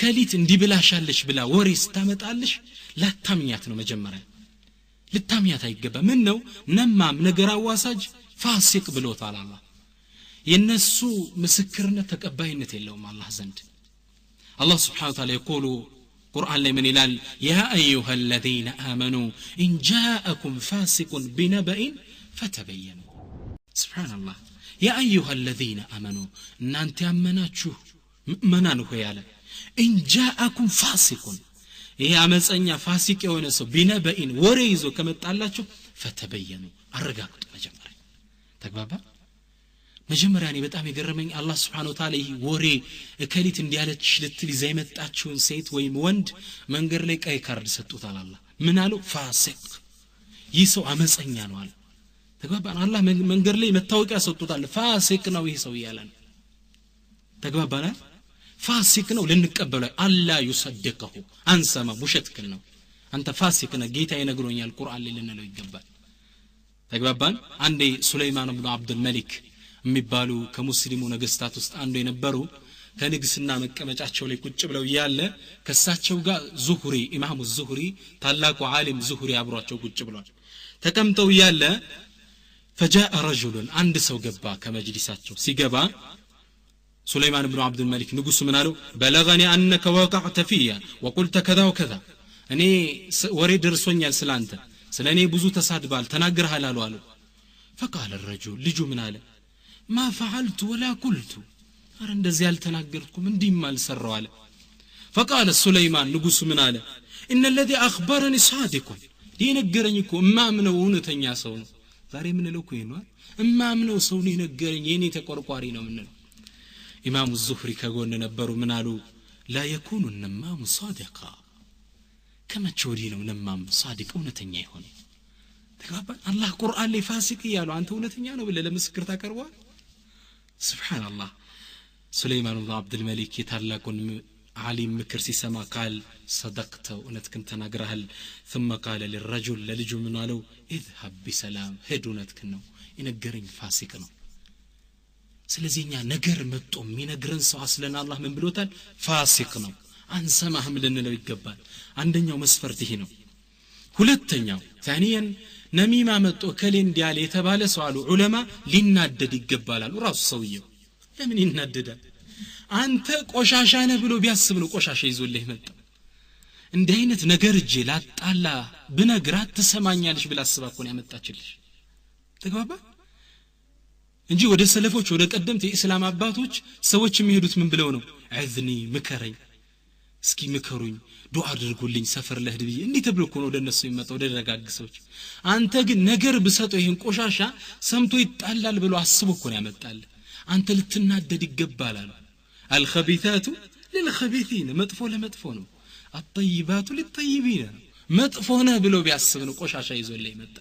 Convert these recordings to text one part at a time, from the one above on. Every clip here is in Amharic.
እከሊት እንዲብላሻለሽ ብላ ወሬ ስታመጣልሽ ላታምኛት ነው መጀመሪያ ልታምኛት አይገባ ምን ነው ነማም ነገር አዋሳጅ ፋሲቅ ብሎታል አላህ የነሱ ምስክርነት ተቀባይነት የለውም አላህ ዘንድ አላህ Subhanahu Wa Ta'ala يقول ቁርአን ላይ ምን ይላል ያ አዩሃ الذين آمنوا إن جاءكم فاسق بنبأ فتبينوا ሱብሃንአላህ ያ አዩሃ الذين آمنوا እናንተ ያመናችሁ ምእመናን ሆይ ያለ إن جاءكم فاسق ይሄ አመፀኛ ፋሲቅ የሆነ ሰው ቢነበኢን ወሬ ይዞ ከመጣላችሁ ፈተበየኑ አረጋግጡ መጀመሪያ ተግባባ መጀመሪያ እኔ በጣም የገረመኝ አላህ Subhanahu Wa Ta'ala ይሄ ወሬ እከሊት እንዲያለች ልትል ይዛ የመጣችውን ሴት ወይም ወንድ መንገር ላይ ቀይ ካርድ ሰጡታል አላህ ምን አለው ፋሲቅ ይህ ሰው አመፀኛ ነው አለ ተግባባን አላህ መንገር ላይ መታወቂያ ሰጡታል ፋሲቅ ነው ይሄ ሰው ይያላል ተግባባና ፋሲቅ ነው ልንቀበለው አላ ይصدقه አንሰማ ውሸትክል ነው አንተ ፋሲቅ ነህ ጌታ ይነግሮኛል ቁርአን ላይ ልንለው ይገባል ተግባባን አንዴ ሱለይማን ኢብኑ አብዱል መሊክ የሚባሉ ከሙስሊሙ ነገስታት ውስጥ አንዱ የነበሩ ከንግስና መቀመጫቸው ላይ ቁጭ ብለው ያለ ከሳቸው ጋር ዙሁሪ ኢማሙ ዙሁሪ ታላቁ ዓሊም ዙሁሪ አብሯቸው ቁጭ ብሏል ተቀምጠው ያለ فجاء رجل عند ሰው ገባ ከመጅሊሳቸው ሲገባ سليمان بن عبد الملك ንጉስ ምን አለው بلغني انك وقعت فيا وقلت كذا وكذا እኔ ወሬ ደርሶኛል ስላንተ ስለኔ ብዙ ተሳድባል ተናግረሃል አሉ فقال الرجل ልጁ ምን አለ ما فعلت ولا قلت አረ እንደዚህ ያልተናገርኩም እንዲም አልሰራው አለ فقال سليمان ንጉስ ምን አለ ان الذي اخبرني صادق ይነገረኝ እኮ እማምነው እውነተኛ ሰው ነው ዛሬ ምን ነው እኮ ይኗል እማምነው ሰው ነው ይነገረኝ የኔ ተቆርቋሪ ነው ምን ነው ኢማሙ الزهري ከጎን ነበሩ ምን አሉ لا يكون النمام صادقا ከመቼ ወዲህ ነው ነማም صادق እውነተኛ ይሆን ተግባባ አላህ ቁርአን ላይ ፋሲቅ ይያሉ አንተ እውነተኛ ነው ብለህ ለምስክር ታቀርባለህ ሱብሃንአላህ سليمان بن عبد الملك يتعلقون علي ምክር ሲሰማ ቃል صدقت እውነትክን ተናግረሃል ثم قال للرجل ለልጁ ምን አለው اذهب بسلام ሄድ እውነትክን ነው ይነገረኝ ፋሲቅ ነው ስለዚህኛ ነገር መጥቶ የሚነግረን ሰው አስለን አላህ ምን ብሎታል ፋሲቅ ነው አንሰማህም ልንለው ይገባል አንደኛው መስፈርት ይሄ ነው ሁለተኛው ثانيا ነሚማ መጥቶ ከሌ እንዲያለ የተባለ ሰው አሉ ዑለማ ሊናደድ ይገባል አሉ ራሱ ሰውየው ለምን ይናደዳል አንተ ቆሻሻ ነህ ብሎ ቢያስብ ነው ቆሻሻ ይዞልህ መጣ እንዲህ አይነት ነገር እጄ ላጣላ ብነግራት ትሰማኛለሽ ብላ አስባ እኮ ነው ያመጣችልሽ ተግባባ እንጂ ወደ ሰለፎች ወደ ቀደምት የእስላም አባቶች ሰዎች የሚሄዱት ምን ብለው ነው አዝኒ ምከረኝ እስኪ ምከሩኝ ዱዓ አድርጉልኝ ሰፈር ለህድ ብዬ እንዴ ተብሎ እኮ ነው ወደ እነሱ የሚመጣው ወደ ደጋግ ሰዎች አንተ ግን ነገር ብሰጠው ይሄን ቆሻሻ ሰምቶ ይጣላል ብሎ አስቦ እኮ ነው ያመጣል አንተ ልትናደድ ይገባል አሉ الخبيثات للخبيثين መጥፎ ለመጥፎ ነው الطيبات للطيبين መጥፎ ነው ብሎ ቢያስብ ነው ቆሻሻ ይዞልህ መጣ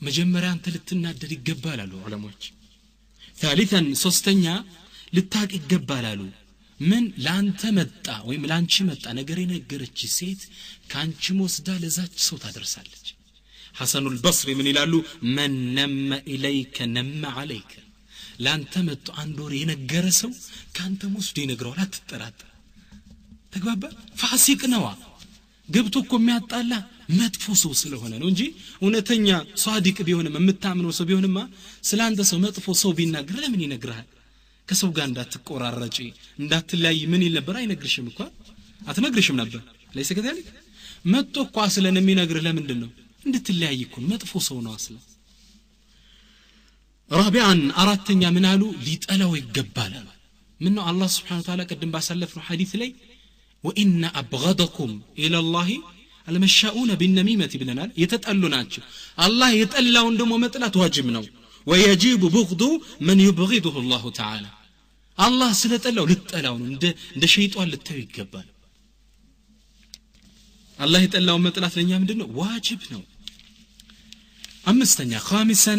መጀመሪያ አንተ ልትናደድ ይገባል አሉ ዑለሞች ثالثا ሶስተኛ ልታቅ ይገባል አሉ ምን ላንተ መጣ ወይም ላንቺ መጣ ነገር የነገረች ሴት ካንቺ ወስዳ ለዛች ሰው ታደርሳለች ሐሰኑ البصري ምን ይላሉ من نم اليك نم عليك ላንተ መጣ አንድ ወሬ የነገረ ሰው ካንተ ወስዶ ይነግረዋል አትጠራጠር ተግባባ ፋሲቅ ነው ገብቶ እኮ የሚያጣላ መጥፎ ሰው ስለሆነ ነው እንጂ እውነተኛ ሷዲቅ ቢሆንም የምታምነው ሰው ቢሆንማ ስላንተ ሰው መጥፎ ሰው ቢናገር ለምን ይነግራል ከሰው ጋር እንዳትቆራረጪ እንዳትለያይ ምን ይል ነበር አይነግርሽም እኮ አትነግርሽም ነበር ለይስ ከታሊክ መጥቶ እኮ አስለን የሚነግር ለምንድን ነው እንድትለያይ እኮ መጥፎ ሰው ነው አስለ رابعا አራተኛ ምን አሉ ሊጠላው ይገባል ምን ነው አላህ Subhanahu Wa Ta'ala ቀደም ባሳለፈው ሐዲስ ላይ وان ابغضكم الى الله المشاؤون بالنميمه ብለናል የተጠሉ ናቸው አላህ የጠላውን ደሞ መጥላት ዋጅብ ነው ويجب بغض من يبغضه الله تعالى الله ስለጠላው ልጠላው ነው እንደ ሸይጣን ልታዩ ይገባል الله የጠላው መጥላት ለኛ ምንድነው ዋጅብ ነው አምስተኛ خامسا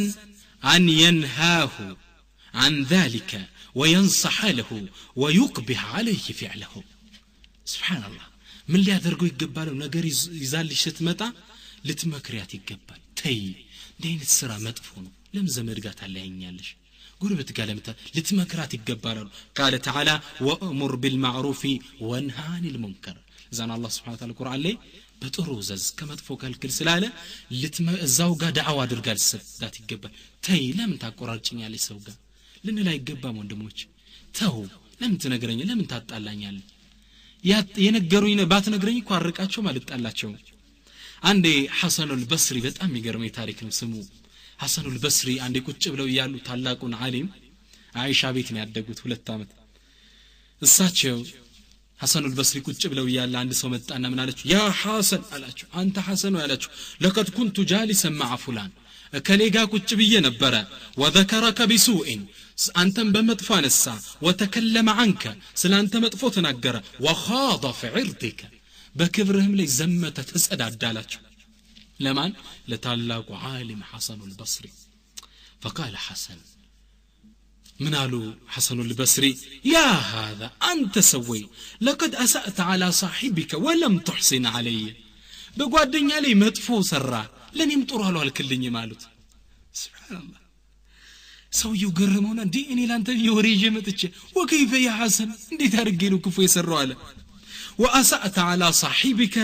أن ينهاه عن ذلك وينصح له ويقبح عليه فعله سبحان الله من اللي يدرقوا يقبالوا نقر يزالش ستمتع لتمكريات يقبال تي دين السرا مدفونه لم زمرقات على ينيالش ጉርብት ጋር ልትመክራት ይገባል قال تعالى وأمر بالمعروف وانهى عن المنكر زان الله سبحانه وتعالى القرآن ላይ በጥሩ ዘዝ ከመጥፎ ከልክል ስላለ እዛው ጋር ዳዕዋ አድርጋል ሰጣት ይገባል ተይ ለምን ታቆራጭኛለሽ ሰው ጋር ልንላ ይገባም ወንድሞች ተው ለምን ትነግረኝ ለምን ታጣላኛለህ የነገሩኝ ባትነግረኝ እኮ አርቃቸው ማለት ጣላቸው አንዴ ሐሰን አልበስሪ በጣም የሚገርመኝ ታሪክ ነው ስሙ ሐሰን አልበስሪ አንዴ ቁጭ ብለው ያሉ ታላቁን ዓሊም አይሻ ቤት ነው ያደጉት 2 አመት እሳቸው ሐሰን አልበስሪ ቁጭ ብለው ያለ አንድ ሰው መጣና ምን አለች ያ ሐሰን አላችሁ አንተ ሐሰን ነው ያላችሁ ለቀድ ኩንቱ ጃሊሰን مع فلان ከሌጋ ቁጭ ብዬ ነበረ وذكرك بسوء አንተም በመጥፎ አነሳ وتكلم عنك ስላንተ መጥፎ ተናገረ وخاض في عرضك በክብርህም ላይ ዘመተ ተጸዳዳላችሁ ለማን ለታላቁ ዓሊም ሐሰን አልበስሪ فقال حسن من قالوا حسن البصري يا هذا أنت سوي لقد أسأت على صاحبك ولم تحسن علي بقعدني لي مدفو سرا لن يمطرها له الكلني مالوت سبحان الله سوي يقرمونا دي إني لانت يوري جمتك وكيف يا حسن دي تارجينو كفو يسروا على وأسأت على صاحبك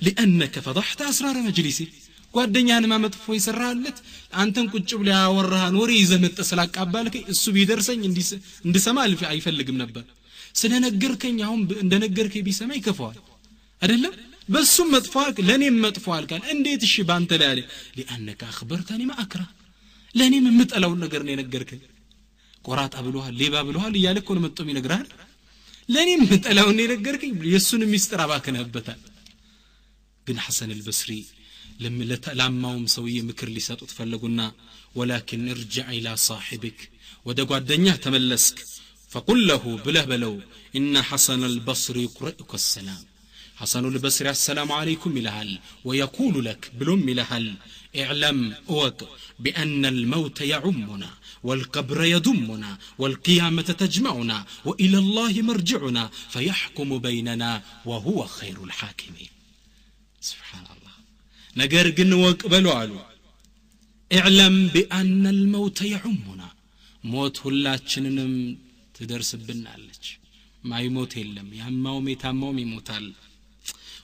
لأنك فضحت أسرار مجلسي ጓደኛን ማመጥፎ ይሰራለት አንተን ቁጭ ብለ ያወራሃን ወሬ ይዘመጥ ስላቃባልከ እሱ ቢደርሰኝ እንድሰማ አልፍ አይፈልግም ነበር ስለነገርከኝ አሁን እንደነገርከኝ ቢሰማ ይከፋዋል አይደለም በሱም መጥፋልክ ለኔም መጥፋል ካል እንዴት እሺ ባንተ ላይ አለ لانك اخبرتني ما اكره ለኔም የምጠላው ነገር ነው የነገርከኝ ቆራጣ ብሎሃል ሌባ ብሎሃል እያለ እኮ ነው መጥቶም ይነግራል ለኔም የምጠላው ነው የነገርከኝ የሱን ሚስጥር አባከነህበታል ግን ሐሰን አልበስሪ ለማውም ሰውዬ ምክር ሊሰጡት ፈለጉና ولكن ارجع الى صاحبك ወደ ጓደኛህ ተመለስክ فقل له بلهبلو ان حسن البصري يقرئك السلام حسن البصري السلام عليكم إلهال ويقول لك بلوم إلهال اعلم اوك بأن الموت يعمنا والقبر يدمنا والقيامة تجمعنا وإلى الله مرجعنا فيحكم بيننا وهو خير الحاكمين سبحان الله ነገር ግን ወቅበሉ አሉ اعلم بأن الموت يعمنا ሞት ሁላችንንም ትደርስብናለች ማይሞት የለም ያማውም የታማውም ይሞታል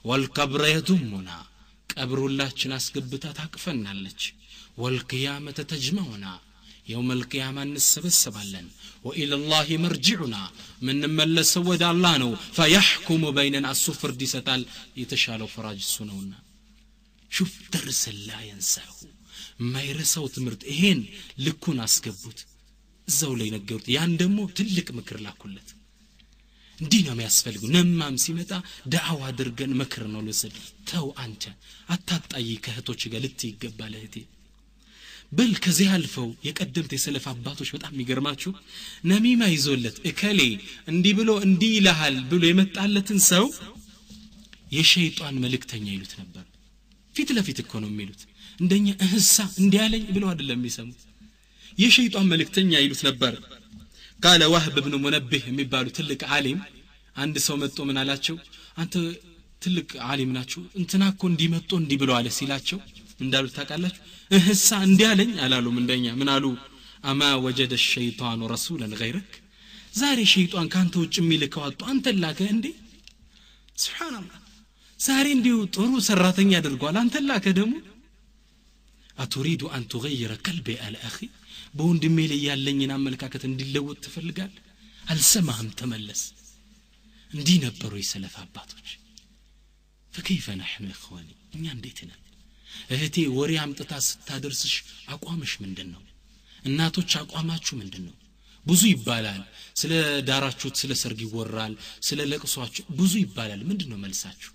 والقبر يدمنا ቀብር ሁላችን አስገብታ ታቅፈናለች والقيامة تجمعنا يوم القيامة እንሰበሰባለን وإلى الله مرجعنا من ملس ወደ አላህ ነው فيحكم بيننا السفر ይሰጣል የተሻለው ፈራጅ እሱ ነውና شوف درس لا ينساه ما يرسው ትምርት ይሄን ልኩን አስገቡት እዛው ላይ ነገሩት ያን ደሞ ትልቅ ምክር ላኩለት እንዲህ ነው የሚያስፈልገው ነማም ሲመጣ ዳዕዋ አድርገን ምክር ነው ለሰድ ተው አንተ አታጣይ ከህቶች ጋር ልትይገባል እህቴ በል ከዚህ አልፈው የቀደምት የሰለፍ አባቶች በጣም የሚገርማችሁ ነሚማ ይዞለት እከሌ እንዲህ ብሎ እንዲህ ይልሃል ብሎ የመጣለትን ሰው የሸይጣን መልእክተኛ ይሉት ነበር ፊት ለፊት እኮ ነው የሚሉት እንደኛ እህሳ እንዲያለኝ ብለው አይደለም የሚሰሙት የሸይጣን መልእክተኛ ይሉት ነበር قال وهب بن منبه የሚባሉ ትልቅ ዓሊም አንድ ሰው መጥቶ ምን አላቸው አንተ ትልቅ ዓሊም ናችሁ እንትናኮ እንዲመጣ እንዲ ብለው አለ ሲላቸው እንዳሉት ታውቃላችሁ እህሳ እንዲያለኝ አላሉም እንደኛ ምን አሉ اما وجد الشيطان رسولا غيرك ዛሬ ሸይጣን ካንተ ውጭ የሚልከው አጡ አንተ ላከ እንዴ سبحان الله ዛሬ እንዲው ጥሩ ሰራተኛ አድርጓል አንተ ላከ ደሙ አትሪዱ አን تغير قلبي على اخي በወንድሜ ላይ ያለኝን አመለካከት እንዲለወጥ ትፈልጋል አልሰማህም ተመለስ እንዲህ ነበሩ የሰለፍ አባቶች فكيف نحن اخواني እኛ እንዴት ነን እህቴ ወሬ አምጥታ ስታደርስሽ አቋምሽ ምንድነው እናቶች አቋማችሁ ምንድነው ብዙ ይባላል ስለ ዳራችሁት ስለ ሰርግ ይወራል ስለ ለቅሷችሁ ብዙ ይባላል ምንድነው መልሳችሁ